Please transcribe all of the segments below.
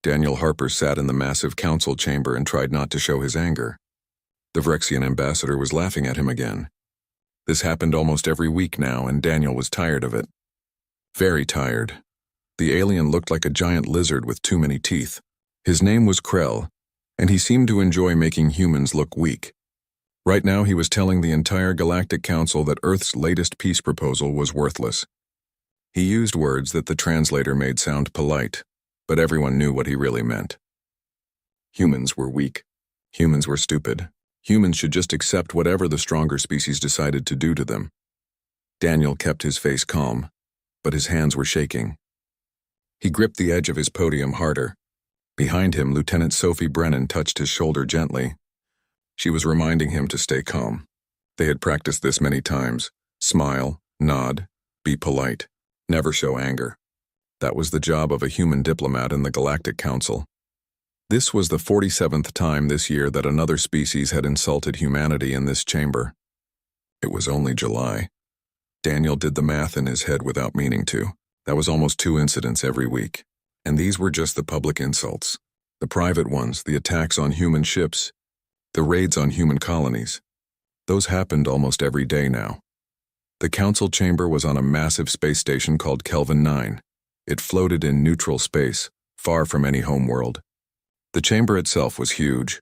Daniel Harper sat in the massive council chamber and tried not to show his anger. The Vrexian ambassador was laughing at him again. This happened almost every week now, and Daniel was tired of it. Very tired. The alien looked like a giant lizard with too many teeth. His name was Krell, and he seemed to enjoy making humans look weak. Right now he was telling the entire Galactic Council that Earth's latest peace proposal was worthless. He used words that the translator made sound polite, but everyone knew what he really meant. Humans were weak. Humans were stupid. Humans should just accept whatever the stronger species decided to do to them. Daniel kept his face calm, but his hands were shaking. He gripped the edge of his podium harder. Behind him, Lieutenant Sophie Brennan touched his shoulder gently. She was reminding him to stay calm. They had practiced this many times. Smile, nod, be polite, never show anger. That was the job of a human diplomat in the Galactic Council. This was the 47th time this year that another species had insulted humanity in this chamber. It was only July. Daniel did the math in his head without meaning to. That was almost 2 incidents every week. And these were just the public insults. The private ones, the attacks on human ships, the raids on human colonies. Those happened almost every day now. The council chamber was on a massive space station called Kelvin 9. It floated in neutral space, far from any home world. The chamber itself was huge,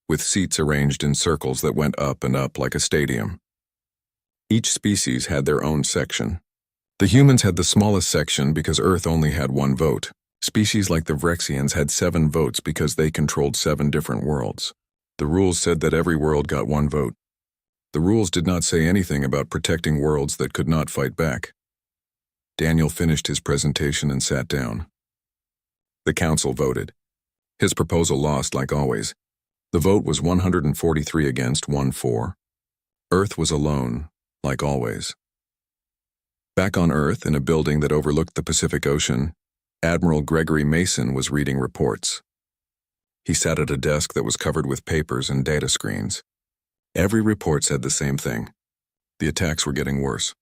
with seats arranged in circles that went up and up like a stadium. Each species had their own section. The humans had the smallest section because Earth only had 1 vote. Species like the Vrexians had 7 votes because they controlled 7 different worlds. The rules said that every world got 1 vote. The rules did not say anything about protecting worlds that could not fight back. Daniel finished his presentation and sat down. The council voted. His proposal lost like always. The vote was 143 against 1 for. Earth was alone, like always. Back on Earth, in a building that overlooked the Pacific Ocean, Admiral Gregory Mason was reading reports. He sat at a desk that was covered with papers and data screens. Every report said the same thing. The attacks were getting worse.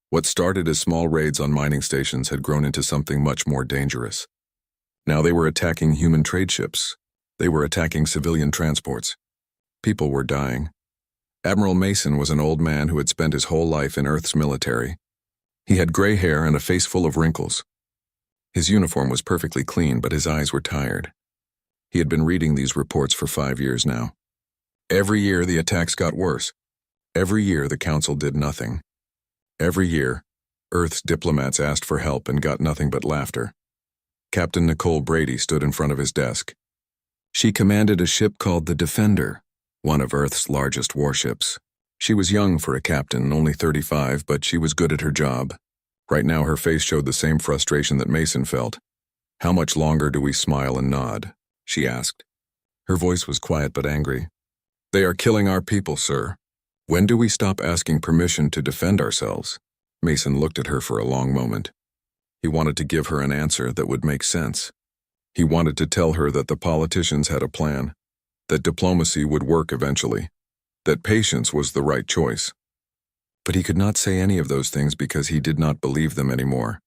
What started as small raids on mining stations had grown into something much more dangerous. Now they were attacking human trade ships. They were attacking civilian transports. People were dying. Admiral Mason was an old man who had spent his whole life in Earth's military. He had gray hair and a face full of wrinkles. His uniform was perfectly clean, but his eyes were tired. He had been reading these reports for 5 years now. Every year the attacks got worse. Every year the council did nothing. Every year, Earth's diplomats asked for help and got nothing but laughter. Captain Nicole Brady stood in front of his desk. She commanded a ship called the Defender, one of Earth's largest warships. She was young for a captain, only 35, but she was good at her job. Right now her face showed the same frustration that Mason felt. "How much longer do we smile and nod?" she asked. Her voice was quiet but angry. "They are killing our people, sir. When do we stop asking permission to defend ourselves?" Mason looked at her for a long moment. He wanted to give her an answer that would make sense. He wanted to tell her that the politicians had a plan, that diplomacy would work eventually, that patience was the right choice. But he could not say any of those things because he did not believe them anymore.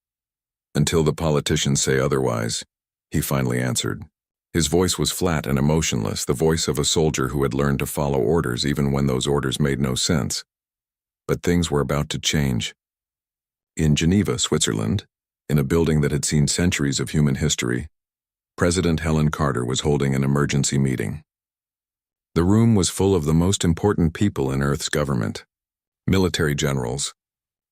Until the politicians say otherwise, he finally answered. His voice was flat and emotionless, the voice of a soldier who had learned to follow orders even when those orders made no sense. But things were about to change. In Geneva, Switzerland, in a building that had seen centuries of human history, President Helen Carter was holding an emergency meeting. The room was full of the most important people in Earth's government. Military generals,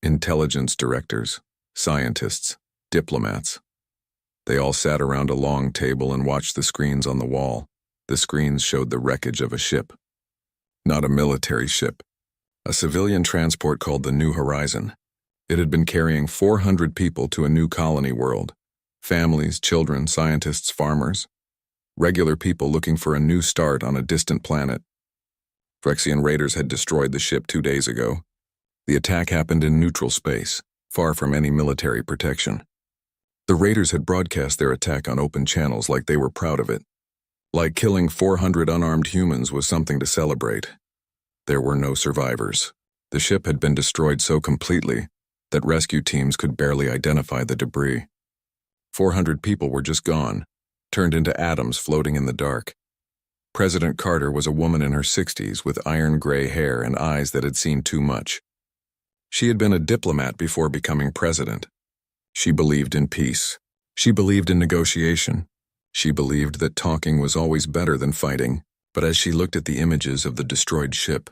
intelligence directors, scientists, diplomats. They all sat around a long table and watched the screens on the wall. The screens showed the wreckage of a ship. Not a military ship. A civilian transport called the New Horizon. It had been carrying 400 people to a new colony world. Families, children, scientists, farmers. Regular people looking for a new start on a distant planet. Vrexian raiders had destroyed the ship 2 days ago. The attack happened in neutral space, far from any military protection. The raiders had broadcast their attack on open channels like they were proud of it. Like killing 400 unarmed humans was something to celebrate. There were no survivors. The ship had been destroyed so completely that rescue teams could barely identify the debris. 400 people were just gone, turned into atoms floating in the dark. President Carter was a woman in her 60s with iron-gray hair and eyes that had seen too much. She had been a diplomat before becoming president. She believed in peace. She believed in negotiation. She believed that talking was always better than fighting, but as she looked at the images of the destroyed ship,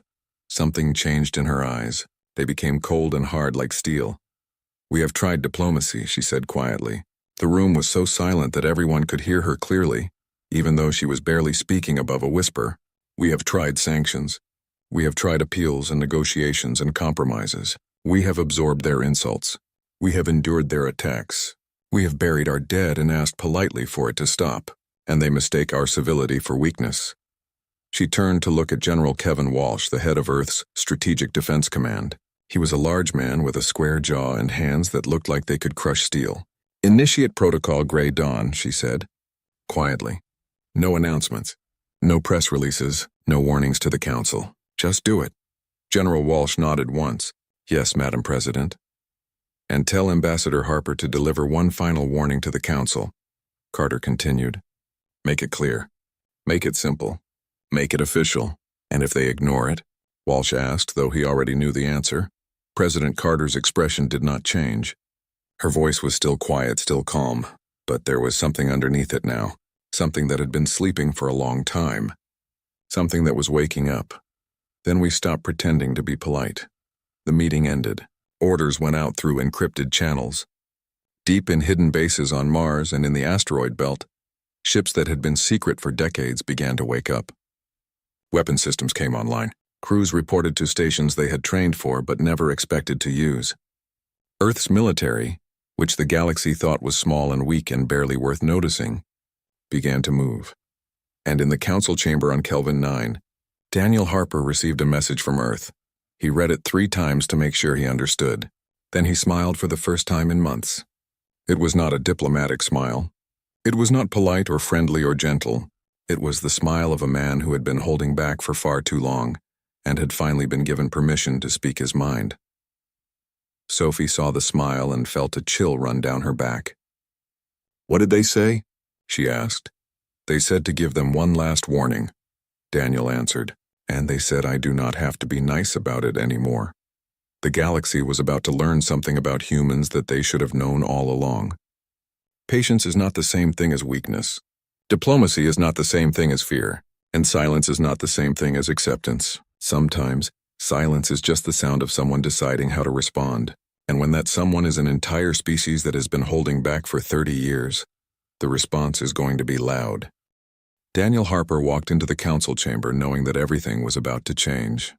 something changed in her eyes. They became cold and hard like steel. "We have tried diplomacy," she said quietly. The room was so silent that everyone could hear her clearly, even though she was barely speaking above a whisper. "We have tried sanctions. We have tried appeals and negotiations and compromises. We have absorbed their insults. We have endured their attacks. We have buried our dead and asked politely for it to stop, and they mistake our civility for weakness." She turned to look at General Kevin Walsh, the head of Earth's Strategic Defense Command. He was a large man with a square jaw and hands that looked like they could crush steel. "Initiate Protocol Grey Dawn," she said, quietly. "No announcements, no press releases, no warnings to the Council. Just do it." General Walsh nodded once. "Yes, Madam President." "And tell Ambassador Harper to deliver one final warning to the Council," Carter continued. "Make it clear. Make it simple. Make it official. And if they ignore it?" Walsh asked, though he already knew the answer. President Carter's expression did not change. Her voice was still quiet, still calm, but there was something underneath it now, something that had been sleeping for a long time, something that was waking up. Then we stopped pretending to be polite. The meeting ended. Orders went out through encrypted channels. Deep in hidden bases on Mars and in the asteroid belt, ships that had been secret for decades began to wake up. Weapon systems came online. Crews reported to stations they had trained for but never expected to use. Earth's military, which the galaxy thought was small and weak and barely worth noticing, began to move. And in the council chamber on Kelvin 9, Daniel Harper received a message from Earth. He read it 3 times to make sure he understood. Then he smiled for the first time in months. It was not a diplomatic smile. It was not polite or friendly or gentle. It was the smile of a man who had been holding back for far too long and had finally been given permission to speak his mind. Sophie saw the smile and felt a chill run down her back. "What did they say?" she asked. "They said to give them one last warning," Daniel answered, "and they said I do not have to be nice about it anymore." The galaxy was about to learn something about humans that they should have known all along. Patience is not the same thing as weakness. Diplomacy is not the same thing as fear, and silence is not the same thing as acceptance. Sometimes, silence is just the sound of someone deciding how to respond, and when that someone is an entire species that has been holding back for 30 years, the response is going to be loud. Daniel Harper walked into the council chamber knowing that everything was about to change.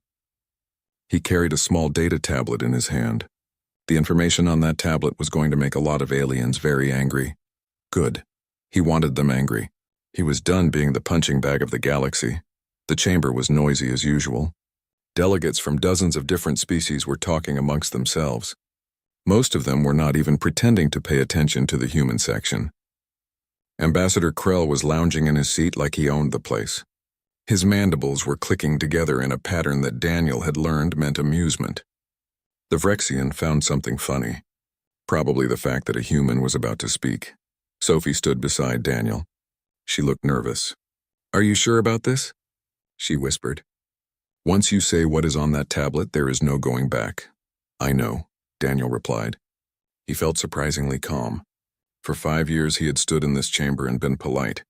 He carried a small data tablet in his hand. The information on that tablet was going to make a lot of aliens very angry. Good. He wanted them angry. He was done being the punching bag of the galaxy. The chamber was noisy as usual. Delegates from dozens of different species were talking amongst themselves. Most of them were not even pretending to pay attention to the human section. Ambassador Krell was lounging in his seat like he owned the place. His mandibles were clicking together in a pattern that Daniel had learned meant amusement. The Vrexian found something funny, probably the fact that a human was about to speak. Sophie stood beside Daniel. She looked nervous. "Are you sure about this?" she whispered. "Once you say what is on that tablet, there is no going back." "I know," Daniel replied. He felt surprisingly calm. For 5 years he had stood in this chamber and been polite.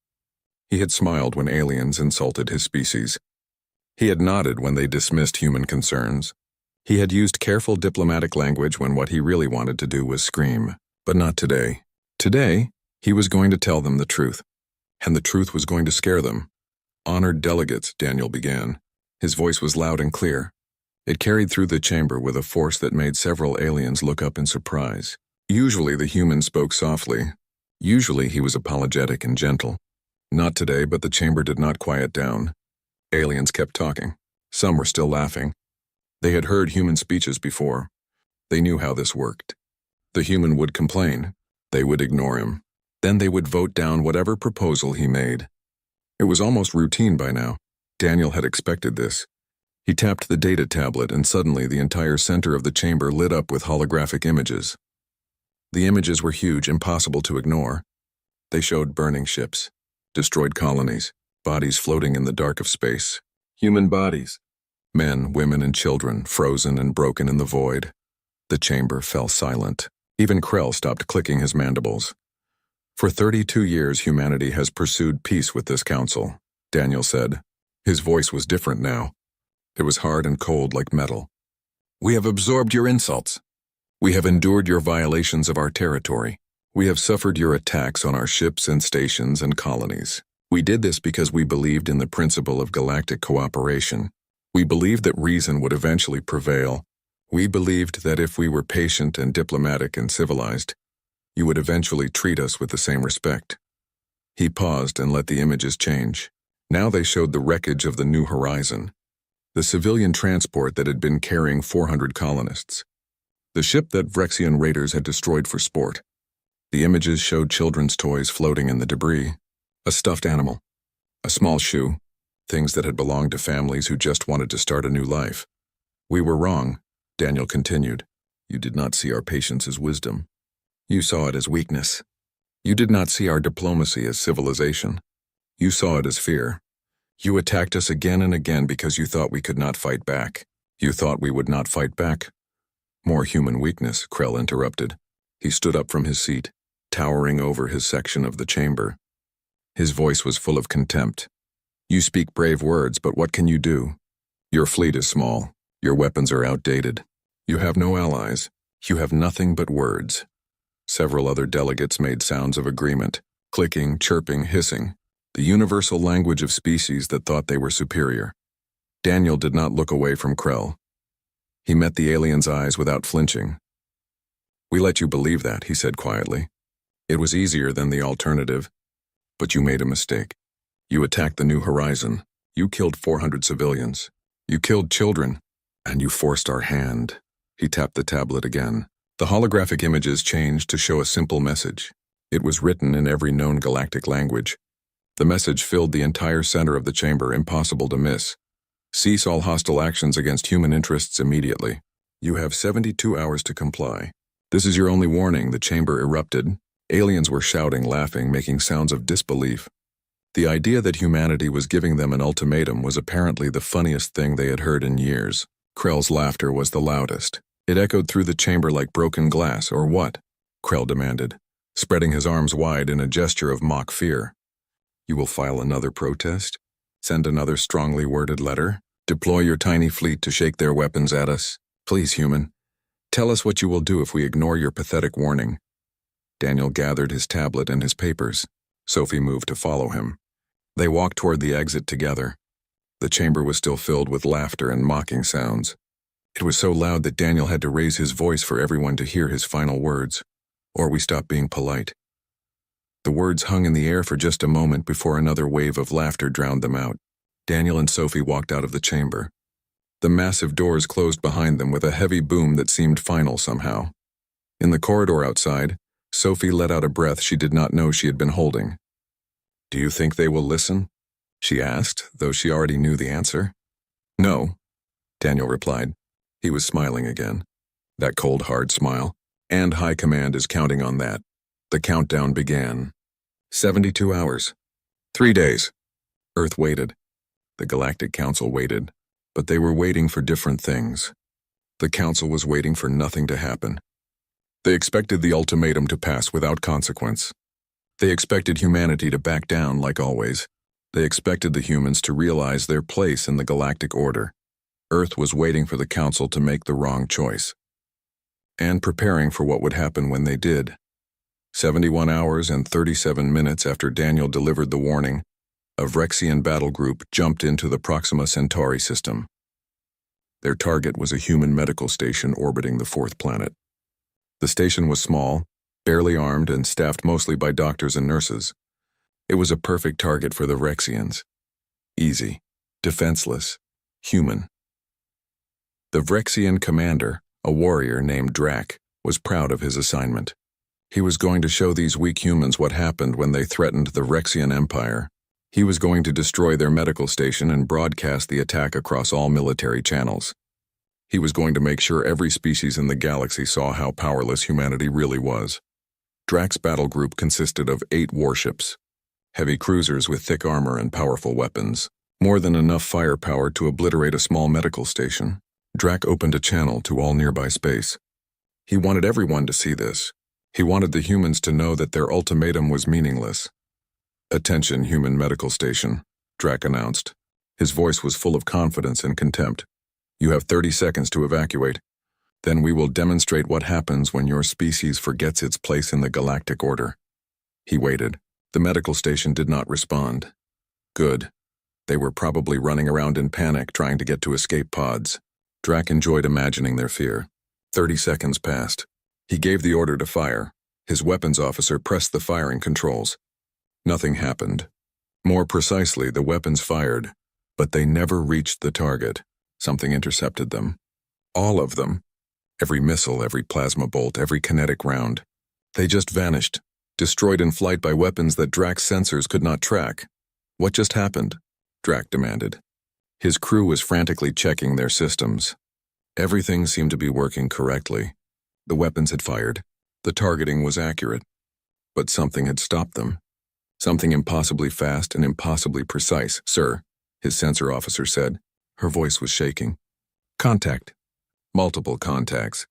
He had smiled when aliens insulted his species. He had nodded when they dismissed human concerns. He had used careful diplomatic language when what he really wanted to do was scream. But not today. Today, he was going to tell them the truth. And the truth was going to scare them. "Honored delegates," Daniel began. His voice was loud and clear. It carried through the chamber with a force that made several aliens look up in surprise. Usually the human spoke softly. Usually he was apologetic and gentle. Not today, but the chamber did not quiet down. Aliens kept talking. Some were still laughing. They had heard human speeches before. They knew how this worked. The human would complain. They would ignore him. Then they would vote down whatever proposal he made. It was almost routine by now. Daniel had expected this. He tapped the data tablet and suddenly the entire center of the chamber lit up with holographic images. The images were huge, impossible to ignore. They showed burning ships, Destroyed colonies, bodies floating in the dark of space. Human bodies. Men, women, and children, frozen and broken in the void. The chamber fell silent. Even Krell stopped clicking his mandibles. For 32 years, humanity has pursued peace with this council, Daniel said. His voice was different now. It was hard and cold like metal. We have absorbed your insults. We have endured your violations of our territory. We have suffered your attacks on our ships and stations and colonies. We did this because we believed in the principle of galactic cooperation. We believed that reason would eventually prevail. We believed that if we were patient and diplomatic and civilized, you would eventually treat us with the same respect. He paused and let the images change. Now they showed the wreckage of the New Horizon, the civilian transport that had been carrying 400 colonists, the ship that Vrexian raiders had destroyed for sport. The images showed children's toys floating in the debris, a stuffed animal, a small shoe, things that had belonged to families who just wanted to start a new life. We were wrong, Daniel continued. You did not see our patience as wisdom. You saw it as weakness. You did not see our diplomacy as civilization. You saw it as fear. You attacked us again and again because you thought we could not fight back. You thought we would not fight back. More human weakness, Krell interrupted. He stood up from his seat, towering over his section of the chamber. His voice was full of contempt. You speak brave words, but what can you do? Your fleet is small. Your weapons are outdated. You have no allies. You have nothing but words. Several other delegates made sounds of agreement, clicking, chirping, hissing, the universal language of species that thought they were superior. Daniel did not look away from Krell. He met the alien's eyes without flinching. We let you believe that, he said quietly. It was easier than the alternative, but you made a mistake. You attacked the New Horizon. You killed 400 civilians. You killed children, and you forced our hand. He tapped the tablet again. The holographic images changed to show a simple message. It was written in every known galactic language. The message filled the entire center of the chamber, impossible to miss. Cease all hostile actions against human interests immediately. You have 72 hours to comply. This is your only warning, the chamber erupted. Aliens were shouting, laughing, making sounds of disbelief. The idea that humanity was giving them an ultimatum was apparently the funniest thing they had heard in years. Krell's laughter was the loudest. It echoed through the chamber like broken glass, or what? Krell demanded, spreading his arms wide in a gesture of mock fear. You will file another protest? Send another strongly worded letter? Deploy your tiny fleet to shake their weapons at us? Please, human, tell us what you will do if we ignore your pathetic warning. Daniel gathered his tablet and his papers. Sophie moved to follow him. They walked toward the exit together. The chamber was still filled with laughter and mocking sounds. It was so loud that Daniel had to raise his voice for everyone to hear his final words, or we stopped being polite. The words hung in the air for just a moment before another wave of laughter drowned them out. Daniel and Sophie walked out of the chamber. The massive doors closed behind them with a heavy boom that seemed final somehow. In the corridor outside, Sophie let out a breath she did not know she had been holding. Do you think they will listen? She asked, though she already knew the answer. No, Daniel replied. He was smiling again. That cold, hard smile. And High Command is counting on that. The countdown began. 72 hours. 3 days. Earth waited. The Galactic Council waited. But they were waiting for different things. The Council was waiting for nothing to happen. They expected the ultimatum to pass without consequence. They expected humanity to back down like always. They expected the humans to realize their place in the galactic order. Earth was waiting for the Council to make the wrong choice. And preparing for what would happen when they did. 71 hours and 37 minutes after Daniel delivered the warning, a Vrexian battle group jumped into the Proxima Centauri system. Their target was a human medical station orbiting the fourth planet. The station was small, barely armed, and staffed mostly by doctors and nurses. It was a perfect target for the Vrexians. Easy, defenseless, human. The Vrexian commander, a warrior named Drac, was proud of his assignment. He was going to show these weak humans what happened when they threatened the Vrexian Empire. He was going to destroy their medical station and broadcast the attack across all military channels. He was going to make sure every species in the galaxy saw how powerless humanity really was. Drac's battle group consisted of 8 warships. Heavy cruisers with thick armor and powerful weapons. More than enough firepower to obliterate a small medical station. Drac opened a channel to all nearby space. He wanted everyone to see this. He wanted the humans to know that their ultimatum was meaningless. "Attention, human medical station," Drac announced. His voice was full of confidence and contempt. "You have 30 seconds to evacuate. Then we will demonstrate what happens when your species forgets its place in the galactic order." He waited. The medical station did not respond. Good. They were probably running around in panic trying to get to escape pods. Drac enjoyed imagining their fear. 30 seconds passed. He gave the order to fire. His weapons officer pressed the firing controls. Nothing happened. More precisely, the weapons fired, but they never reached the target. Something intercepted them. All of them. Every missile, every plasma bolt, every kinetic round. They just vanished, destroyed in flight by weapons that Drac's sensors could not track. "What just happened?" Drac demanded. His crew was frantically checking their systems. Everything seemed to be working correctly. The weapons had fired. The targeting was accurate. But something had stopped them. Something impossibly fast and impossibly precise. "Sir," his sensor officer said. Her voice was shaking. "Contact." Multiple contacts.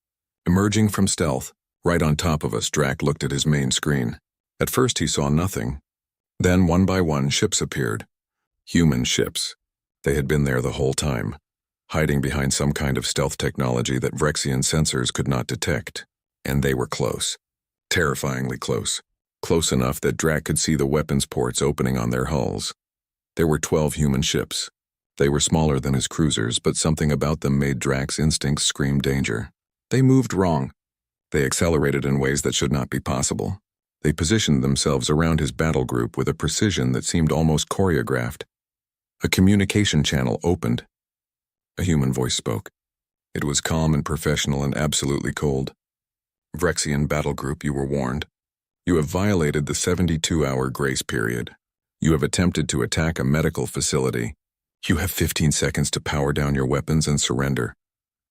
Emerging from stealth, right on top of us, Drac looked at his main screen. At first he saw nothing. Then, one by one, ships appeared. Human ships. They had been there the whole time, hiding behind some kind of stealth technology that Vrexian sensors could not detect. And they were close. Terrifyingly close. Close enough that Drac could see the weapons ports opening on their hulls. There were 12 human ships. They were smaller than his cruisers, but something about them made Drac's instincts scream danger. They moved wrong. They accelerated in ways that should not be possible. They positioned themselves around his battle group with a precision that seemed almost choreographed. A communication channel opened. A human voice spoke. It was calm and professional and absolutely cold. "Vrexian battle group, you were warned. You have violated the 72-hour grace period. You have attempted to attack a medical facility. You have 15 seconds to power down your weapons and surrender."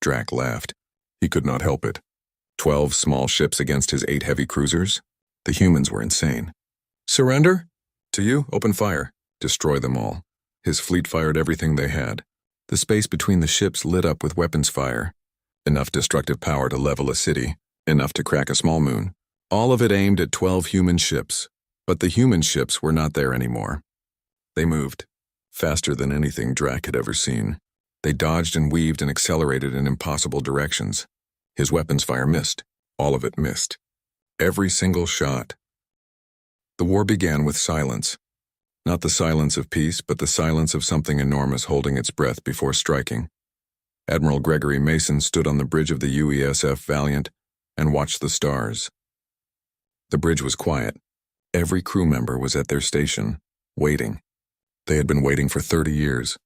Drac laughed. He could not help it. 12 small ships against his 8 heavy cruisers? The humans were insane. "Surrender? To you, open fire. Destroy them all." His fleet fired everything they had. The space between the ships lit up with weapons fire. Enough destructive power to level a city. Enough to crack a small moon. All of it aimed at 12 human ships. But the human ships were not there anymore. They moved. Faster than anything Drac had ever seen. They dodged and weaved and accelerated in impossible directions. His weapons fire missed. All of it missed. Every single shot. The war began with silence. Not the silence of peace, but the silence of something enormous holding its breath before striking. Admiral Gregory Mason stood on the bridge of the UESF Valiant and watched the stars. The bridge was quiet. Every crew member was at their station, waiting. They had been waiting for 30 years.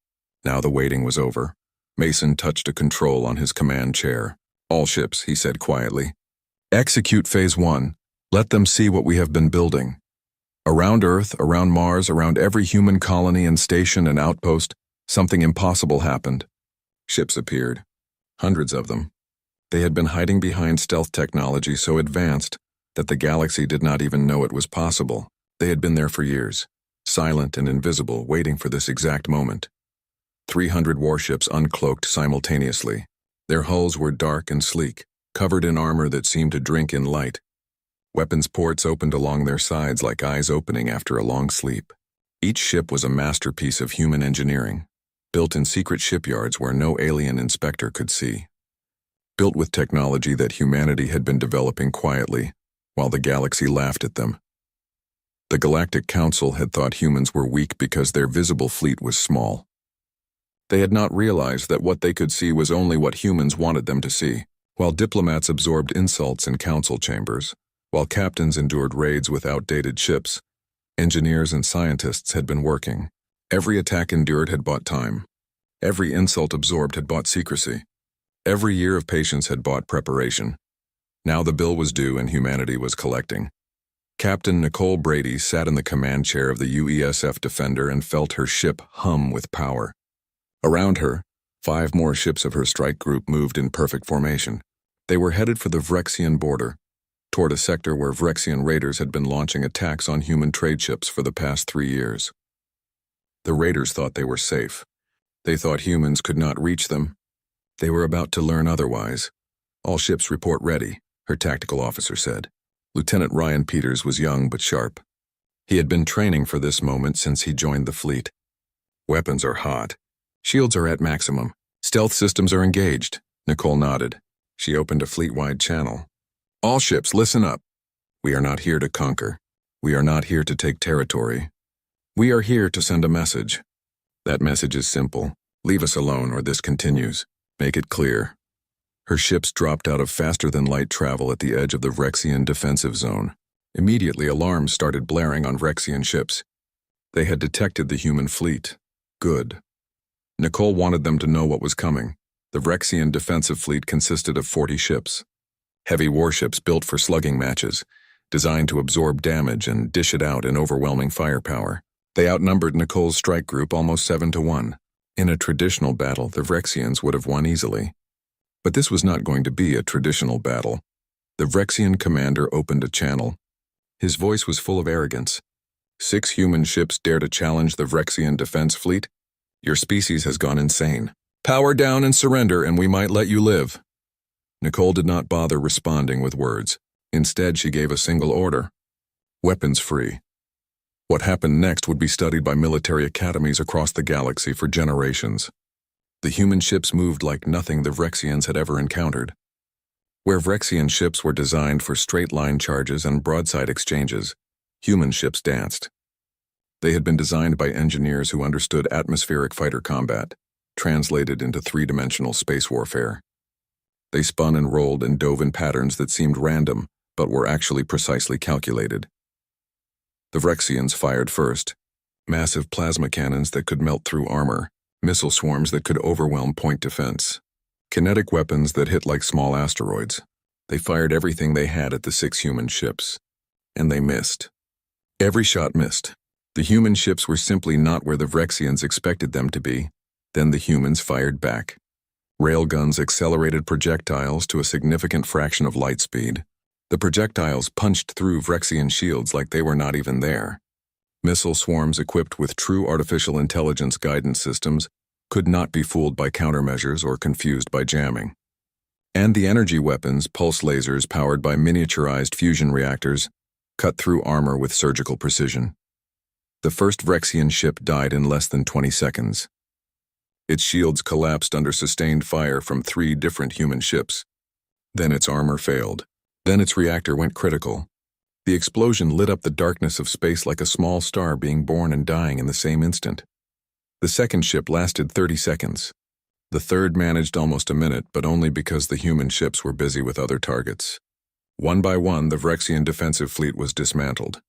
Now the waiting was over. Mason touched a control on his command chair. "All ships," he said quietly. "Execute Phase 1. Let them see what we have been building. Around Earth, around Mars, around every human colony and station and outpost, something impossible happened." Ships appeared. Hundreds of them. They had been hiding behind stealth technology so advanced that the galaxy did not even know it was possible. They had been there for years. Silent and invisible, waiting for this exact moment. 300 warships uncloaked simultaneously. Their hulls were dark and sleek, covered in armor that seemed to drink in light. Weapons ports opened along their sides like eyes opening after a long sleep. Each ship was a masterpiece of human engineering, built in secret shipyards where no alien inspector could see. Built with technology that humanity had been developing quietly, while the galaxy laughed at them. The Galactic Council had thought humans were weak because their visible fleet was small. They had not realized that what they could see was only what humans wanted them to see. While diplomats absorbed insults in council chambers, while captains endured raids with outdated ships, engineers and scientists had been working. Every attack endured had bought time. Every insult absorbed had bought secrecy. Every year of patience had bought preparation. Now the bill was due and humanity was collecting. Captain Nicole Brady sat in the command chair of the UESF Defender and felt her ship hum with power. Around her, 5 more ships of her strike group moved in perfect formation. They were headed for the Vrexian border. toward a sector where Vrexian raiders had been launching attacks on human trade ships for the past 3 years. The raiders thought they were safe. They thought humans could not reach them. They were about to learn otherwise. "All ships report ready," her tactical officer said. Lieutenant Ryan Peters was young but sharp. He had been training for this moment since he joined the fleet. "Weapons are hot. Shields are at maximum. Stealth systems are engaged." Nicole nodded. She opened a fleet-wide channel. "All ships, listen up. We are not here to conquer. We are not here to take territory. We are here to send a message. That message is simple. Leave us alone or this continues. Make it clear." Her ships dropped out of faster-than-light travel at the edge of the Vrexian defensive zone. Immediately, alarms started blaring on Vrexian ships. They had detected the human fleet. Good. Nicole wanted them to know what was coming. The Vrexian defensive fleet consisted of 40 ships. Heavy warships built for slugging matches, designed to absorb damage and dish it out in overwhelming firepower. They outnumbered Nicole's strike group almost 7-1. In a traditional battle, the Vrexians would have won easily. But this was not going to be a traditional battle. The Vrexian commander opened a channel. His voice was full of arrogance. 6 human ships dare to challenge the Vrexian defense fleet? Your species has gone insane. Power down and surrender, and we might let you live." Nicole did not bother responding with words. Instead, she gave a single order. Weapons free. What happened next would be studied by military academies across the galaxy for generations. The human ships moved like nothing the Vrexians had ever encountered. Where Vrexian ships were designed for straight-line charges and broadside exchanges, human ships danced. They had been designed by engineers who understood atmospheric fighter combat, translated into 3-dimensional space warfare. They spun and rolled and dove in patterns that seemed random, but were actually precisely calculated. The Vrexians fired first. Massive plasma cannons that could melt through armor, missile swarms that could overwhelm point defense, kinetic weapons that hit like small asteroids. They fired everything they had at the 6 human ships. And they missed. Every shot missed. The human ships were simply not where the Vrexians expected them to be. Then the humans fired back. Railguns accelerated projectiles to a significant fraction of light speed. The projectiles punched through Vrexian shields like they were not even there. Missile swarms equipped with true artificial intelligence guidance systems could not be fooled by countermeasures or confused by jamming. And the energy weapons, pulse lasers powered by miniaturized fusion reactors, cut through armor with surgical precision. The first Vrexian ship died in less than 20 seconds. Its shields collapsed under sustained fire from 3 different human ships. Then its armor failed. Then its reactor went critical. The explosion lit up the darkness of space like a small star being born and dying in the same instant. The second ship lasted 30 seconds. The third managed almost a minute, but only because the human ships were busy with other targets. One by one, the Vrexian defensive fleet was dismantled.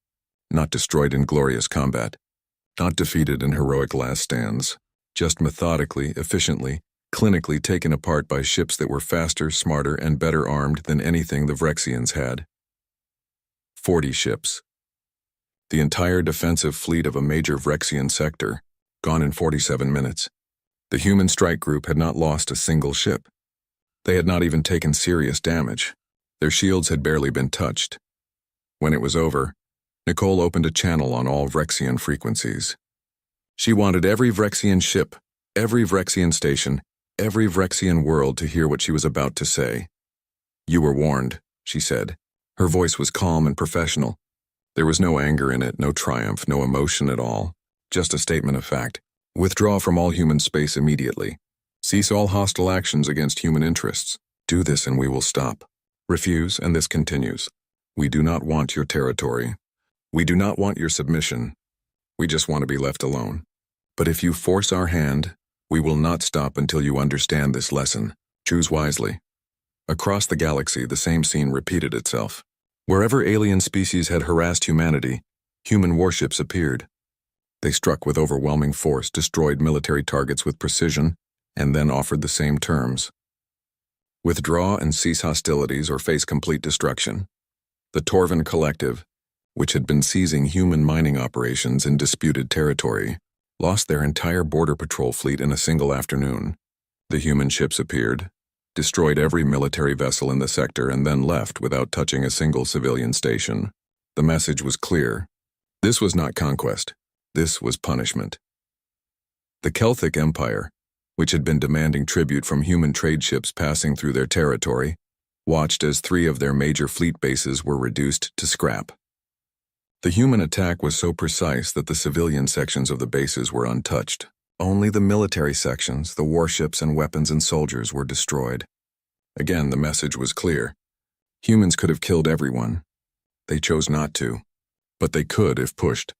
Not destroyed in glorious combat. Not defeated in heroic last stands. Just methodically, efficiently, clinically taken apart by ships that were faster, smarter, and better armed than anything the Vrexians had. 40 ships. The entire defensive fleet of a major Vrexian sector, gone in 47 minutes. The human strike group had not lost a single ship. They had not even taken serious damage. Their shields had barely been touched. When it was over, Nicole opened a channel on all Vrexian frequencies. She wanted every Vrexian ship, every Vrexian station, every Vrexian world to hear what she was about to say. "You were warned," she said. Her voice was calm and professional. There was no anger in it, no triumph, no emotion at all. Just a statement of fact. Withdraw from all human space immediately. Cease all hostile actions against human interests. Do this and we will stop. Refuse and this continues. We do not want your territory. We do not want your submission. We just want to be left alone. But if you force our hand, we will not stop until you understand this lesson. Choose wisely. Across the galaxy, the same scene repeated itself. Wherever alien species had harassed humanity, human warships appeared. They struck with overwhelming force, destroyed military targets with precision, and then offered the same terms. Withdraw and cease hostilities or face complete destruction. The Torvan Collective, which had been seizing human mining operations in disputed territory, lost their entire border patrol fleet in a single afternoon. The human ships appeared. destroyed every military vessel in the sector, and then left without touching a single civilian station. The message was clear. This was not conquest. This was punishment. The Celtic Empire, which had been demanding tribute from human trade ships passing through their territory, watched as 3 of their major fleet bases were reduced to scrap. The human attack was so precise that the civilian sections of the bases were untouched. Only the military sections, the warships and weapons and soldiers, were destroyed. Again, the message was clear. Humans could have killed everyone. They chose not to. But they could if pushed.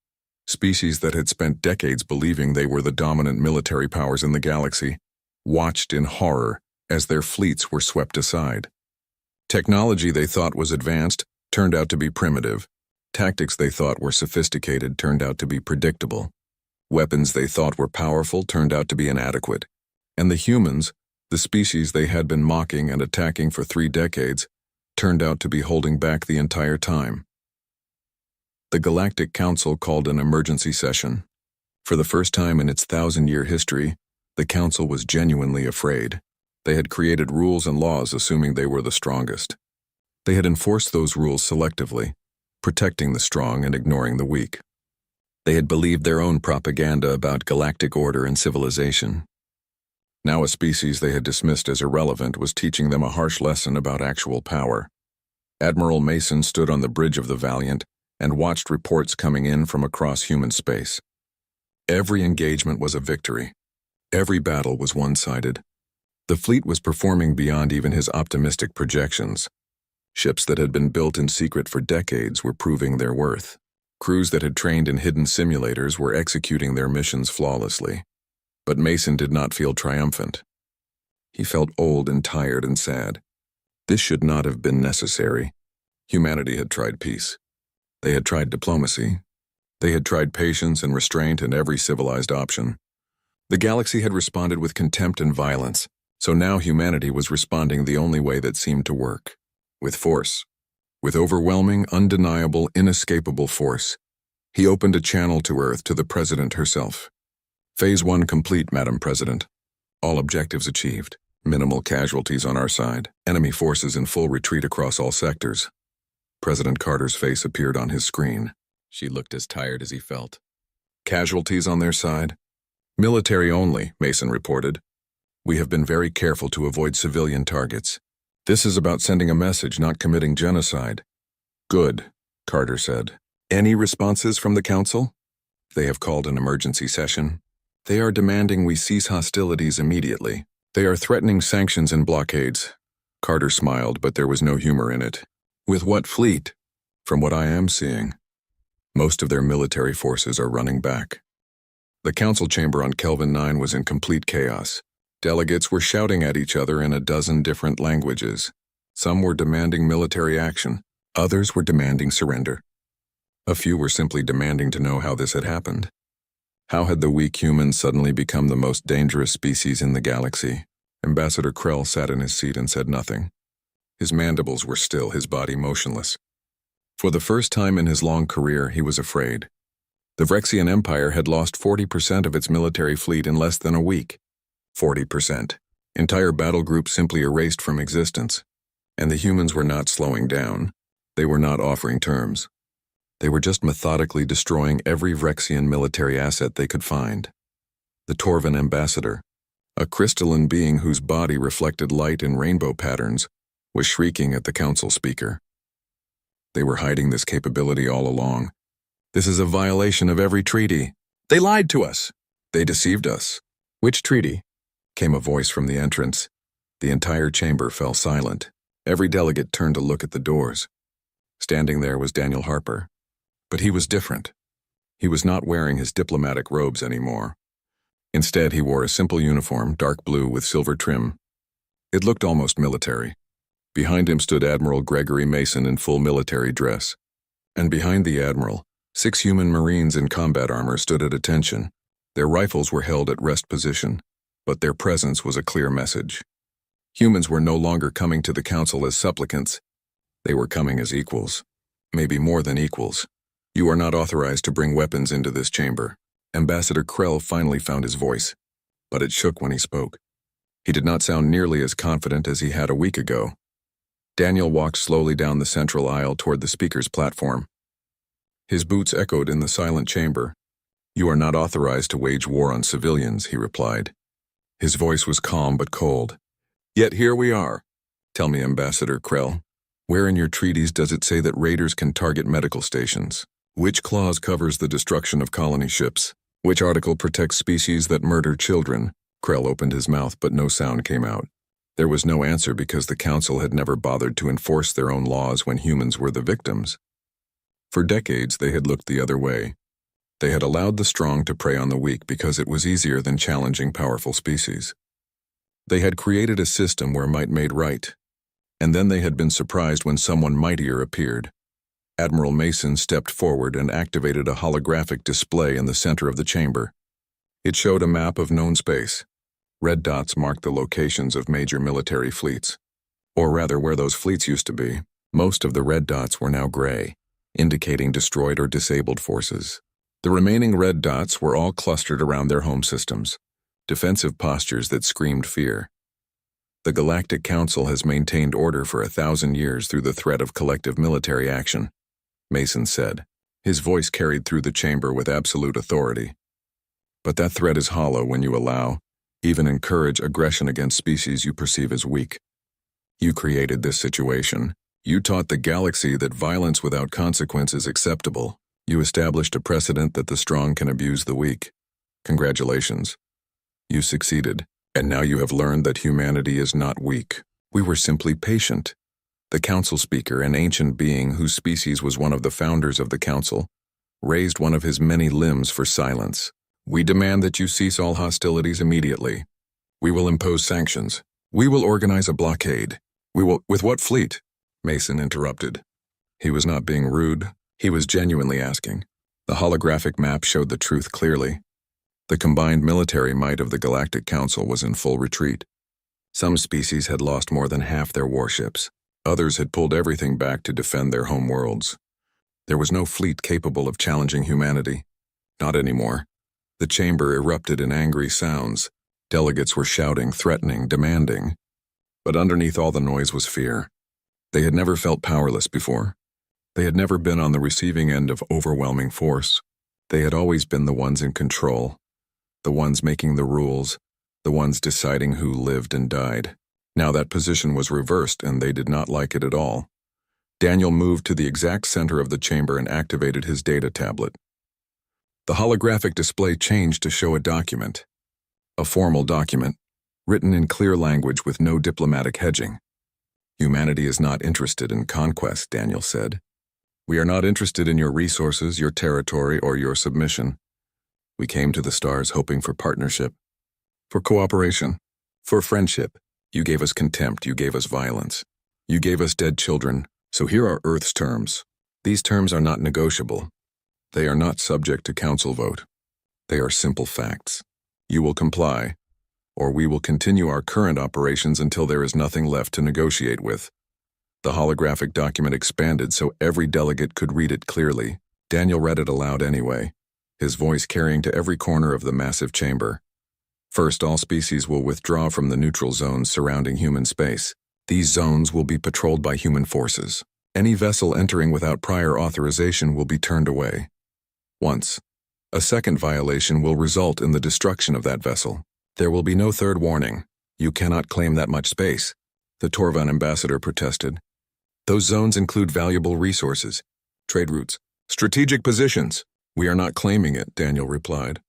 Species that had spent decades believing they were the dominant military powers in the galaxy watched in horror as their fleets were swept aside. Technology they thought was advanced turned out to be primitive. Tactics they thought were sophisticated turned out to be predictable. Weapons they thought were powerful turned out to be inadequate. And the humans, the species they had been mocking and attacking for 3 decades, turned out to be holding back the entire time. The Galactic Council called an emergency session. For the first time in its 1,000-year history, the Council was genuinely afraid. They had created rules and laws assuming they were the strongest. They had enforced those rules selectively, protecting the strong and ignoring the weak. They had believed their own propaganda about galactic order and civilization. Now a species they had dismissed as irrelevant was teaching them a harsh lesson about actual power. Admiral Mason stood on the bridge of the Valiant and watched reports coming in from across human space. Every engagement was a victory. Every battle was one-sided. The fleet was performing beyond even his optimistic projections. Ships that had been built in secret for decades were proving their worth. Crews that had trained in hidden simulators were executing their missions flawlessly. But Mason did not feel triumphant. He felt old and tired and sad. This should not have been necessary. Humanity had tried peace. They had tried diplomacy. They had tried patience and restraint and every civilized option. The galaxy had responded with contempt and violence, so now humanity was responding the only way that seemed to work. With force. With overwhelming, undeniable, inescapable force. He opened a channel to Earth to the President herself. Phase 1 complete, Madam President. All objectives achieved. Minimal casualties on our side. Enemy forces in full retreat across all sectors. President Carter's face appeared on his screen. She looked as tired as he felt. Casualties on their side? Military only, Mason reported. We have been very careful to avoid civilian targets. This is about sending a message, not committing genocide. Good, Carter said. Any responses from the Council? They have called an emergency session. They are demanding we cease hostilities immediately. They are threatening sanctions and blockades. Carter smiled, but there was no humor in it. With what fleet? From what I am seeing, most of their military forces are running back. The council chamber on Kelvin 9 was in complete chaos. Delegates were shouting at each other in a dozen different languages. Some were demanding military action. Others were demanding surrender. A few were simply demanding to know how this had happened. How had the weak humans suddenly become the most dangerous species in the galaxy? Ambassador Krell sat in his seat and said nothing. His mandibles were still, his body motionless. For the first time in his long career, he was afraid. The Vrexian Empire had lost 40% of its military fleet in less than a week. 40%. Entire battle groups simply erased from existence. And the humans were not slowing down. They were not offering terms. They were just methodically destroying every Vrexian military asset they could find. The Torvan ambassador, a crystalline being whose body reflected light in rainbow patterns, was shrieking at the council speaker. They were hiding this capability all along. This is a violation of every treaty. They lied to us. They deceived us. Which treaty? Came a voice from the entrance. The entire chamber fell silent. Every delegate turned to look at the doors. Standing there was Daniel Harper. But he was different. He was not wearing his diplomatic robes anymore. Instead, he wore a simple uniform, dark blue with silver trim. It looked almost military. Behind him stood Admiral Gregory Mason in full military dress. And behind the Admiral, 6 human Marines in combat armor stood at attention. Their rifles were held at rest position, but their presence was a clear message. Humans were no longer coming to the Council as supplicants. They were coming as equals. Maybe more than equals. You are not authorized to bring weapons into this chamber. Ambassador Krell finally found his voice, but it shook when he spoke. He did not sound nearly as confident as he had a week ago. Daniel walked slowly down the central aisle toward the speaker's platform. His boots echoed in the silent chamber. "You are not authorized to wage war on civilians," he replied. His voice was calm but cold. "Yet here we are. Tell me, Ambassador Krell, where in your treaties does it say that raiders can target medical stations? Which clause covers the destruction of colony ships? Which article protects species that murder children?" Krell opened his mouth, but no sound came out. There was no answer because the Council had never bothered to enforce their own laws when humans were the victims. For decades, they had looked the other way. They had allowed the strong to prey on the weak because it was easier than challenging powerful species. They had created a system where might made right, and then they had been surprised when someone mightier appeared. Admiral Mason stepped forward and activated a holographic display in the center of the chamber. It showed a map of known space. Red dots marked the locations of major military fleets, or rather where those fleets used to be. Most of the red dots were now gray, indicating destroyed or disabled forces. The remaining red dots were all clustered around their home systems, defensive postures that screamed fear. The Galactic Council has maintained order for 1,000 years through the threat of collective military action, Mason said. His voice carried through the chamber with absolute authority. But that threat is hollow when you allow, even encourage aggression against species you perceive as weak. You created this situation. You taught the galaxy that violence without consequence is acceptable. You established a precedent that the strong can abuse the weak. Congratulations. You succeeded, and now you have learned that humanity is not weak. We were simply patient. The council speaker, an ancient being whose species was one of the founders of the council, raised one of his many limbs for silence. We demand that you cease all hostilities immediately. We will impose sanctions. We will organize a blockade. We will— With what fleet? Mason interrupted. He was not being rude. He was genuinely asking. The holographic map showed the truth clearly. The combined military might of the Galactic Council was in full retreat. Some species had lost more than half their warships. Others had pulled everything back to defend their home worlds. There was no fleet capable of challenging humanity. Not anymore. The chamber erupted in angry sounds. Delegates were shouting, threatening, demanding. But underneath all the noise was fear. They had never felt powerless before. They had never been on the receiving end of overwhelming force. They had always been the ones in control, the ones making the rules, the ones deciding who lived and died. Now that position was reversed, and they did not like it at all. Daniel moved to the exact center of the chamber and activated his data tablet. The holographic display changed to show a document. A formal document, written in clear language with no diplomatic hedging. Humanity is not interested in conquest, Daniel said. We are not interested in your resources, your territory, or your submission. We came to the stars hoping for partnership, for cooperation, for friendship. You gave us contempt, you gave us violence. You gave us dead children, so here are Earth's terms. These terms are not negotiable. They are not subject to council vote. They are simple facts. You will comply, or we will continue our current operations until there is nothing left to negotiate with. The holographic document expanded so every delegate could read it clearly. Daniel read it aloud anyway, his voice carrying to every corner of the massive chamber. First, all species will withdraw from the neutral zones surrounding human space. These zones will be patrolled by human forces. Any vessel entering without prior authorization will be turned away. Once, a second violation will result in the destruction of that vessel. There will be no third warning. You cannot claim that much space, the Torvan ambassador protested. Those zones include valuable resources, trade routes, strategic positions. We are not claiming it, Daniel replied.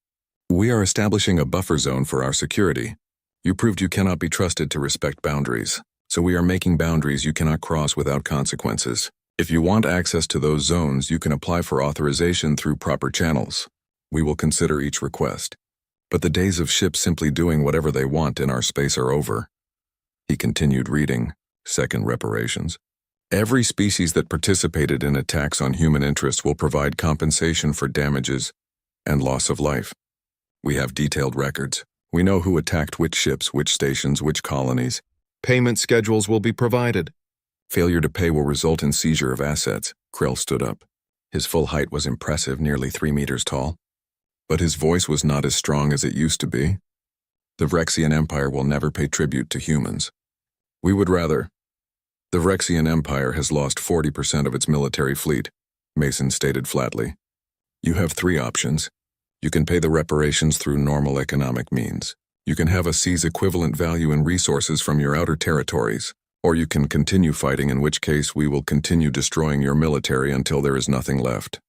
We are establishing a buffer zone for our security. You proved you cannot be trusted to respect boundaries, so we are making boundaries you cannot cross without consequences. If you want access to those zones, you can apply for authorization through proper channels. We will consider each request. But the days of ships simply doing whatever they want in our space are over. He continued reading, second reparations. Every species that participated in attacks on human interests will provide compensation for damages and loss of life. We have detailed records. We know who attacked which ships, which stations, which colonies. Payment schedules will be provided. Failure to pay will result in seizure of assets. Krell stood up. His full height was impressive, nearly 3 meters tall. But his voice was not as strong as it used to be. The Vrexian Empire will never pay tribute to humans. We would rather. The Vrexian Empire has lost 40% of its military fleet, Mason stated flatly. You have 3 options. You can pay the reparations through normal economic means. You can have us seize equivalent value in resources from your outer territories, or you can continue fighting, in which case we will continue destroying your military until there is nothing left.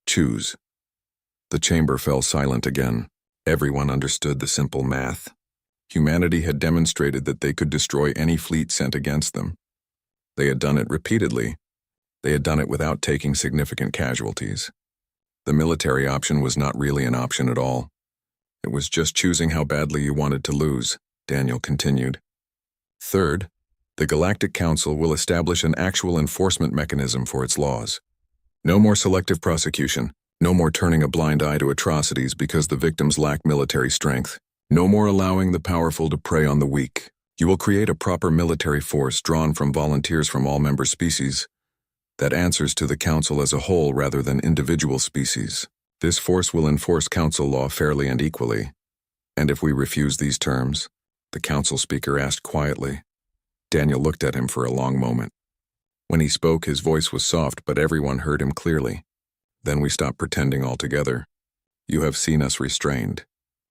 Choose. The chamber fell silent again. Everyone understood the simple math. Humanity had demonstrated that they could destroy any fleet sent against them. They had done it repeatedly. They had done it without taking significant casualties. The military option was not really an option at all. It was just choosing how badly you wanted to lose, Daniel continued. Third, the Galactic Council will establish an actual enforcement mechanism for its laws. No more selective prosecution. No more turning a blind eye to atrocities because the victims lack military strength. No more allowing the powerful to prey on the weak. You will create a proper military force drawn from volunteers from all member species that answers to the Council as a whole rather than individual species. This force will enforce Council law fairly and equally. And if we refuse these terms? The Council speaker asked quietly. Daniel looked at him for a long moment. When he spoke, his voice was soft, but everyone heard him clearly. Then we stopped pretending altogether. You have seen us restrained.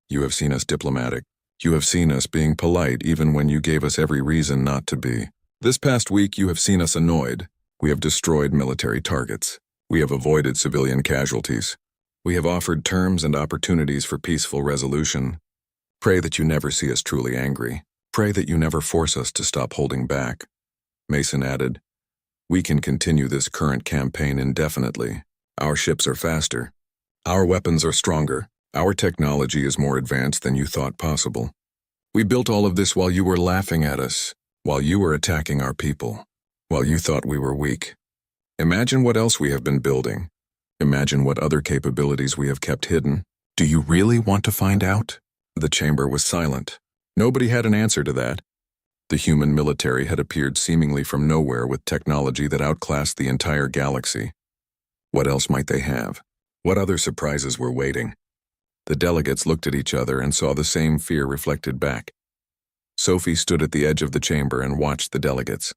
You have seen us diplomatic. You have seen us being polite even when you gave us every reason not to be. This past week you have seen us annoyed. We have destroyed military targets. We have avoided civilian casualties. We have offered terms and opportunities for peaceful resolution. Pray that you never see us truly angry. Pray that you never force us to stop holding back. Mason added, we can continue this current campaign indefinitely. Our ships are faster. Our weapons are stronger. Our technology is more advanced than you thought possible. We built all of this while you were laughing at us, while you were attacking our people, while you thought we were weak. Imagine what else we have been building. Imagine what other capabilities we have kept hidden. Do you really want to find out? The chamber was silent. Nobody had an answer to that. The human military had appeared seemingly from nowhere with technology that outclassed the entire galaxy. What else might they have? What other surprises were waiting? The delegates looked at each other and saw the same fear reflected back. Sophie stood at the edge of the chamber and watched the delegates.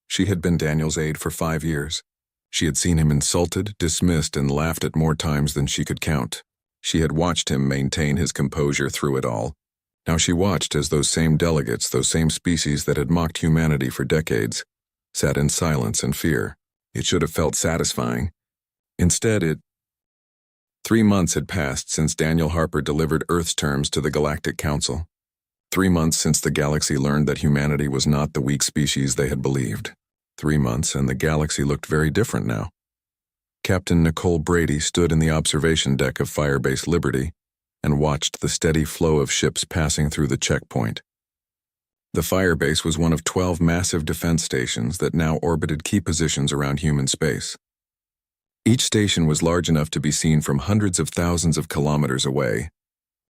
She had been Daniel's aide for 5 years. She had seen him insulted, dismissed, and laughed at more times than she could count. She had watched him maintain his composure through it all. Now she watched as those same delegates, those same species that had mocked humanity for decades, sat in silence and fear. It should have felt satisfying. Instead, 3 months had passed since Daniel Harper delivered Earth's terms to the Galactic Council. 3 months since the galaxy learned that humanity was not the weak species they had believed. 3 months, and the galaxy looked very different now. Captain Nicole Brady stood in the observation deck of Firebase Liberty and watched the steady flow of ships passing through the checkpoint. The Firebase was one of 12 massive defense stations that now orbited key positions around human space. Each station was large enough to be seen from hundreds of thousands of kilometers away.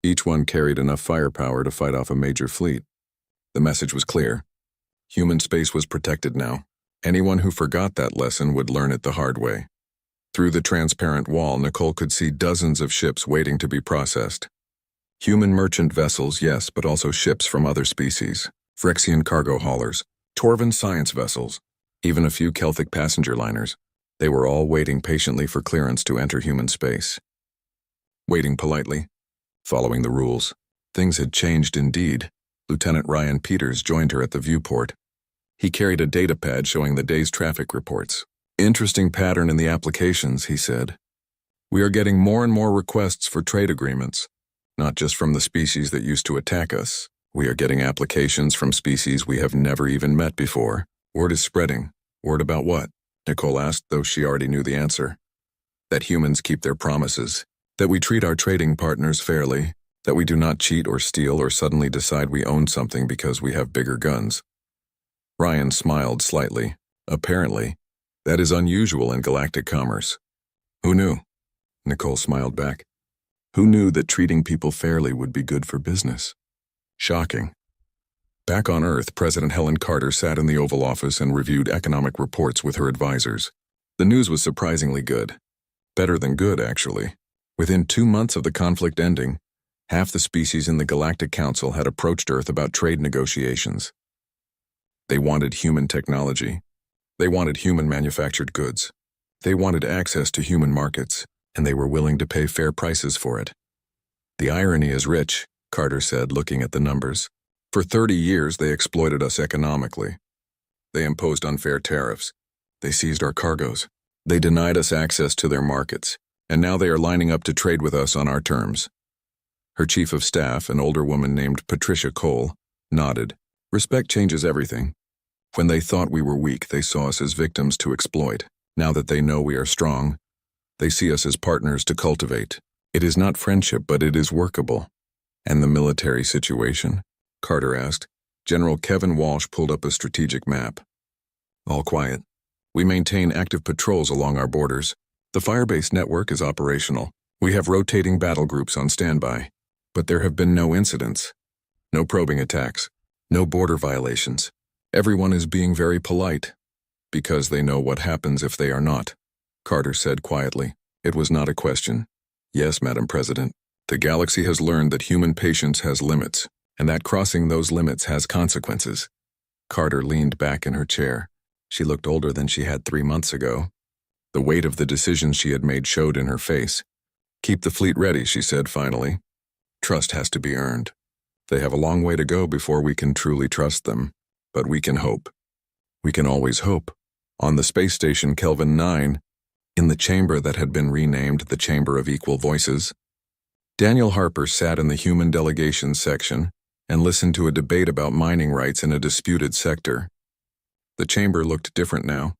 Each one carried enough firepower to fight off a major fleet. The message was clear. Human space was protected now. Anyone who forgot that lesson would learn it the hard way. Through the transparent wall, Nicole could see dozens of ships waiting to be processed. Human merchant vessels, yes, but also ships from other species. Vrexian cargo haulers, Torvan science vessels, even a few Celtic passenger liners. They were all waiting patiently for clearance to enter human space. Waiting politely, following the rules. Things had changed indeed. Lieutenant Ryan Peters joined her at the viewport. He carried a data pad showing the day's traffic reports. Interesting pattern in the applications, he said. We are getting more and more requests for trade agreements, not just from the species that used to attack us. We are getting applications from species we have never even met before. Word is spreading. Word about what? Nicole asked, though she already knew the answer. That humans keep their promises. That we treat our trading partners fairly. That we do not cheat or steal or suddenly decide we own something because we have bigger guns. Ryan smiled slightly. Apparently, that is unusual in galactic commerce. Who knew? Nicole smiled back. Who knew that treating people fairly would be good for business? Shocking. Back on Earth, President Helen Carter sat in the Oval Office and reviewed economic reports with her advisors. The news was surprisingly good. Better than good, actually. Within 2 months of the conflict ending, Half the species in the Galactic Council had approached Earth about trade negotiations. They wanted human technology. They wanted human-manufactured goods. They wanted access to human markets, and they were willing to pay fair prices for it. The irony is rich, Carter said, looking at the numbers. For 30 years, they exploited us economically. They imposed unfair tariffs. They seized our cargoes. They denied us access to their markets, and now they are lining up to trade with us on our terms. Her chief of staff, an older woman named Patricia Cole, nodded. Respect changes everything. When they thought we were weak, they saw us as victims to exploit. Now that they know we are strong, they see us as partners to cultivate. It is not friendship, but it is workable. And the military situation? Carter asked. General Kevin Walsh pulled up a strategic map. All quiet. We maintain active patrols along our borders. The Firebase network is operational. We have rotating battle groups on standby. But there have been no incidents. No probing attacks. No border violations. Everyone is being very polite. Because they know what happens if they are not. Carter said quietly. It was not a question. Yes, Madam President. The galaxy has learned that human patience has limits, and that crossing those limits has consequences. Carter leaned back in her chair. She looked older than she had 3 months ago. The weight of the decisions she had made showed in her face. Keep the fleet ready, she said finally. Trust has to be earned. They have a long way to go before we can truly trust them. But we can hope. We can always hope. On the space station Kelvin 9, in the chamber that had been renamed the Chamber of Equal Voices, Daniel Harper sat in the human delegations section and listened to a debate about mining rights in a disputed sector. The chamber looked different now.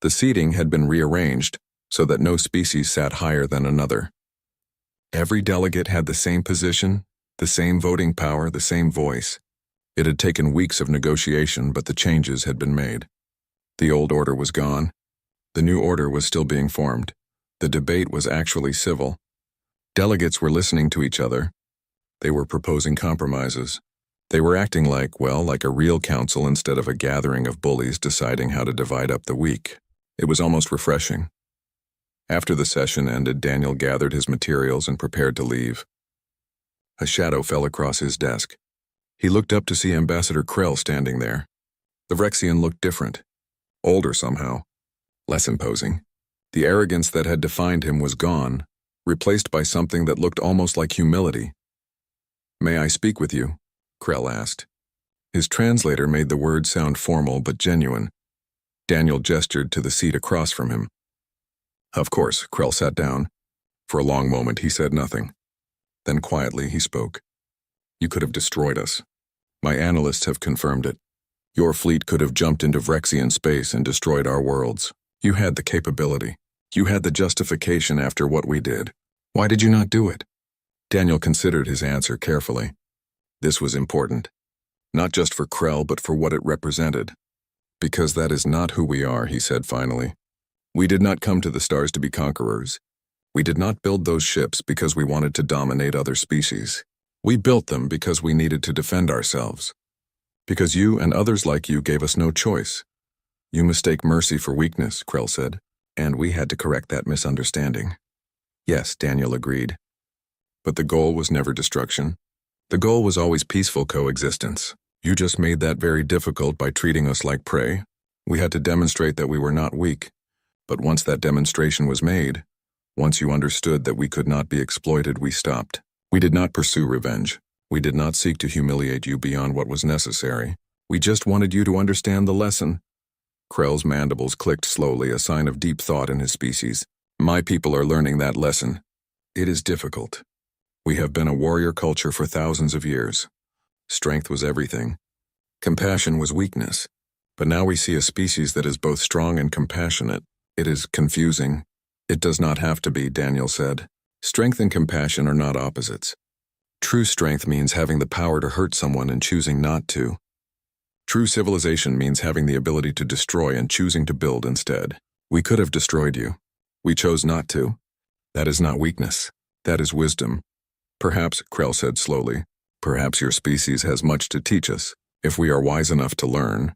The seating had been rearranged so that no species sat higher than another. Every delegate had the same position, the same voting power, the same voice. It had taken weeks of negotiation, but the changes had been made. The old order was gone. The new order was still being formed. The debate was actually civil. Delegates were listening to each other. They were proposing compromises. They were acting like a real council instead of a gathering of bullies deciding how to divide up the week. It was almost refreshing. After the session ended, Daniel gathered his materials and prepared to leave. A shadow fell across his desk. He looked up to see Ambassador Krell standing there. The Vrexian looked different. Older somehow. Less imposing. The arrogance that had defined him was gone, replaced by something that looked almost like humility. "May I speak with you?" Krell asked. His translator made the words sound formal but genuine. Daniel gestured to the seat across from him. Of course, Krell sat down. For a long moment he said nothing. Then quietly he spoke. "You could have destroyed us. My analysts have confirmed it. Your fleet could have jumped into Vrexian space and destroyed our worlds. You had the capability. You had the justification after what we did. Why did you not do it?" Daniel considered his answer carefully. This was important. Not just for Krell, but for what it represented. "Because that is not who we are," he said finally. "We did not come to the stars to be conquerors. We did not build those ships because we wanted to dominate other species. We built them because we needed to defend ourselves. Because you and others like you gave us no choice. You mistake mercy for weakness," Krell said, "and we had to correct that misunderstanding." Yes, Daniel agreed. But the goal was never destruction. The goal was always peaceful coexistence. You just made that very difficult by treating us like prey. We had to demonstrate that we were not weak. But once that demonstration was made, once you understood that we could not be exploited, we stopped. We did not pursue revenge. We did not seek to humiliate you beyond what was necessary. We just wanted you to understand the lesson. Krell's mandibles clicked slowly, a sign of deep thought in his species. My people are learning that lesson. It is difficult. We have been a warrior culture for thousands of years. Strength was everything. Compassion was weakness. But now we see a species that is both strong and compassionate. It is confusing. It does not have to be, Daniel said. Strength and compassion are not opposites. True strength means having the power to hurt someone and choosing not to. True civilization means having the ability to destroy and choosing to build instead. We could have destroyed you. We chose not to. That is not weakness. That is wisdom. Perhaps, Krell said slowly, perhaps your species has much to teach us, if we are wise enough to learn.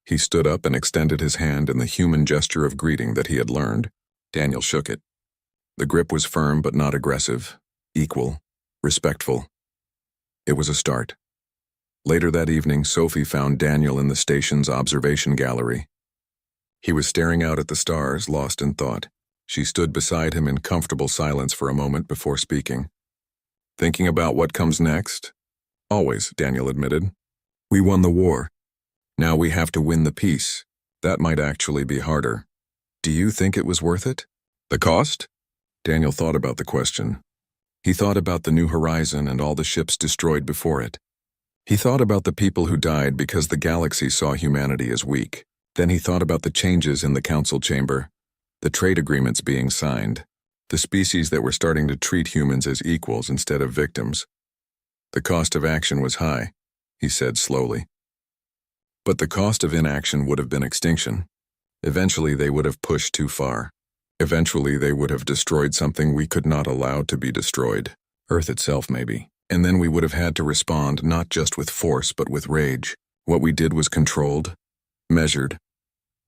He stood up and extended his hand in the human gesture of greeting that he had learned. Daniel shook it. The grip was firm but not aggressive, equal. respectful. It was a start. Later that evening, Sophie found Daniel in the station's observation gallery. He was staring out at the stars, lost in thought. She stood beside him in comfortable silence for a moment before speaking. Thinking about what comes next? Always, Daniel admitted. We won the war. Now we have to win the peace. That might actually be harder. Do you think it was worth it? The cost? Daniel thought about the question. He thought about the new horizon and all the ships destroyed before it. He thought about the people who died because the galaxy saw humanity as weak. Then he thought about the changes in the council chamber, the trade agreements being signed, the species that were starting to treat humans as equals instead of victims. The cost of action was high, he said slowly. But the cost of inaction would have been extinction. Eventually they would have pushed too far. Eventually they would have destroyed something we could not allow to be destroyed. Earth itself, maybe. And then we would have had to respond not just with force but with rage. What we did was controlled, measured.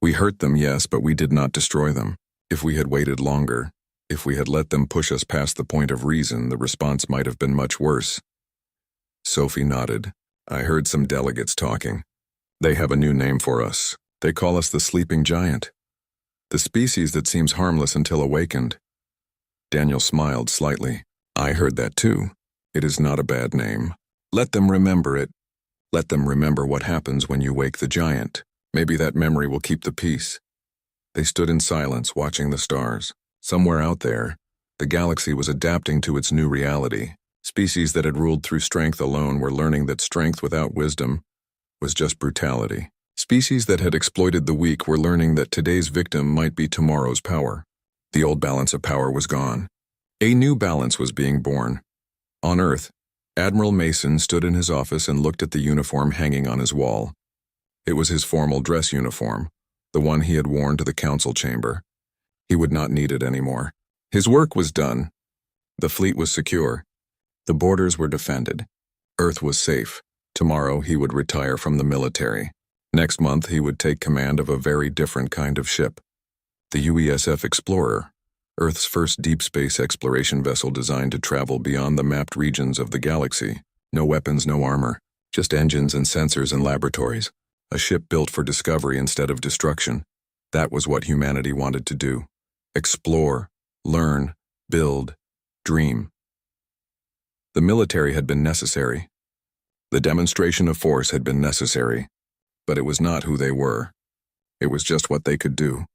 We hurt them, yes, but we did not destroy them. If we had waited longer, if we had let them push us past the point of reason, the response might have been much worse. Sophie nodded. I heard some delegates talking. They have a new name for us. They call us the sleeping giant. The species that seems harmless until awakened. Daniel smiled slightly. I heard that too. It is not a bad name. Let them remember it. Let them remember what happens when you wake the giant. Maybe that memory will keep the peace. They stood in silence, watching the stars. Somewhere out there, the galaxy was adapting to its new reality. Species that had ruled through strength alone were learning that strength without wisdom was just brutality. Species that had exploited the weak were learning that today's victim might be tomorrow's power. The old balance of power was gone. A new balance was being born. On Earth, Admiral Mason stood in his office and looked at the uniform hanging on his wall. It was his formal dress uniform, the one he had worn to the council chamber. He would not need it anymore. His work was done. The fleet was secure. The borders were defended. Earth was safe. Tomorrow he would retire from the military. Next month he would take command of a very different kind of ship. The UESF Explorer, Earth's first deep space exploration vessel designed to travel beyond the mapped regions of the galaxy. No weapons, no armor, just engines and sensors and laboratories. A ship built for discovery instead of destruction. That was what humanity wanted to do. Explore, learn, build, dream. The military had been necessary. The demonstration of force had been necessary. But it was not who they were. It was just what they could do.